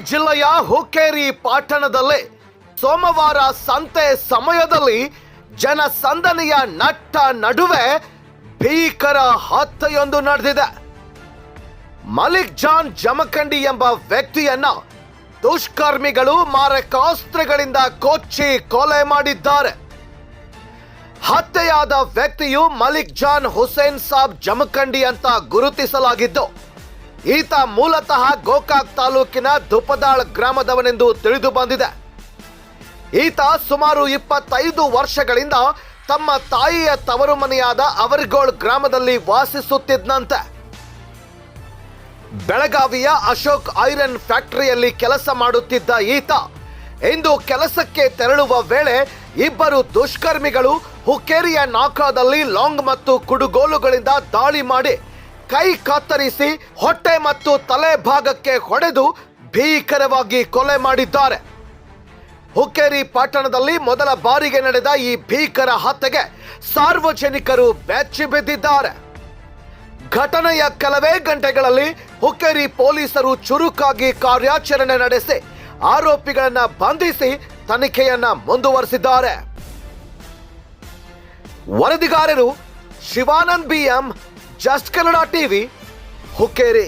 ಜಿಲ್ಲೆಯ ಹುಕ್ಕೇರಿ ಪಟ್ಟಣದಲ್ಲಿ ಸೋಮವಾರ ಸಂತೆ ಸಮಯದಲ್ಲಿ ಜನಸಂದಣಿಯ ನಟ್ಟ ನಡುವೆ ಭೀಕರ ಹತ್ಯೆಯೊಂದು ನಡೆದಿದೆ. ಮಲಿಕ್ ಜಾನ್ ಜಮಖಂಡಿ ಎಂಬ ವ್ಯಕ್ತಿಯನ್ನ ದುಷ್ಕರ್ಮಿಗಳು ಮಾರಕಾಸ್ತ್ರಗಳಿಂದ ಕೊಚ್ಚಿ ಕೊಲೆ ಮಾಡಿದ್ದಾರೆ. ಹತ್ಯೆಯಾದ ವ್ಯಕ್ತಿಯು ಮಲಿಕ್ ಜಾನ್ ಹುಸೇನ್ ಸಾಬ್ ಜಮಖಂಡಿ ಅಂತ ಗುರುತಿಸಲಾಗಿದ್ದು, ಈತ ಮೂಲತಃ ಗೋಕಾಕ್ ತಾಲೂಕಿನ ದುಪದಾಳ್ ಗ್ರಾಮದವನೆಂದು ತಿಳಿದು ಬಂದಿದೆ. ಈತ ಸುಮಾರು 25 ವರ್ಷಗಳಿಂದ ತಮ್ಮ ತಾಯಿಯ ತವರು ಮನೆಯಾದ ಅವರ್ಗೋಳ್ ಗ್ರಾಮದಲ್ಲಿ ವಾಸಿಸುತ್ತಿದ್ದಂತೆ. ಬೆಳಗಾವಿಯ ಅಶೋಕ್ ಐರನ್ ಫ್ಯಾಕ್ಟರಿಯಲ್ಲಿ ಕೆಲಸ ಮಾಡುತ್ತಿದ್ದ ಈತ ಇಂದು ಕೆಲಸಕ್ಕೆ ತೆರಳುವ ವೇಳೆ ಇಬ್ಬರು ದುಷ್ಕರ್ಮಿಗಳು ಹುಕ್ಕೇರಿಯ ನಾಕಾದಲ್ಲಿ ಲಾಂಗ್ ಮತ್ತು ಕುಡುಗೋಲುಗಳಿಂದ ದಾಳಿ ಮಾಡಿ ಕೈ ಕತ್ತರಿಸಿ ಹೊಟ್ಟೆ ಮತ್ತು ತಲೆ ಭಾಗಕ್ಕೆ ಹೊಡೆದು ಭೀಕರವಾಗಿ ಕೊಲೆ ಮಾಡಿದ್ದಾರೆ. ಹುಕ್ಕೇರಿ ಪಟ್ಟಣದಲ್ಲಿ ಮೊದಲ ಬಾರಿಗೆ ನಡೆದ ಈ ಭೀಕರ ಹತ್ಯೆಗೆ ಸಾರ್ವಜನಿಕರು ಬೆಚ್ಚಿ ಬಿದ್ದಿದ್ದಾರೆ. ಘಟನೆಯ ಕೆಲವೇ ಗಂಟೆಗಳಲ್ಲಿ ಹುಕ್ಕೇರಿ ಪೊಲೀಸರು ಚುರುಕಾಗಿ ಕಾರ್ಯಾಚರಣೆ ನಡೆಸಿ ಆರೋಪಿಗಳನ್ನ ಬಂಧಿಸಿ ತನಿಖೆಯನ್ನ ಮುಂದುವರೆಸಿದ್ದಾರೆ. ವರದಿಗಾರರು Shivanand BM, just Kannada TV, Hukkeri.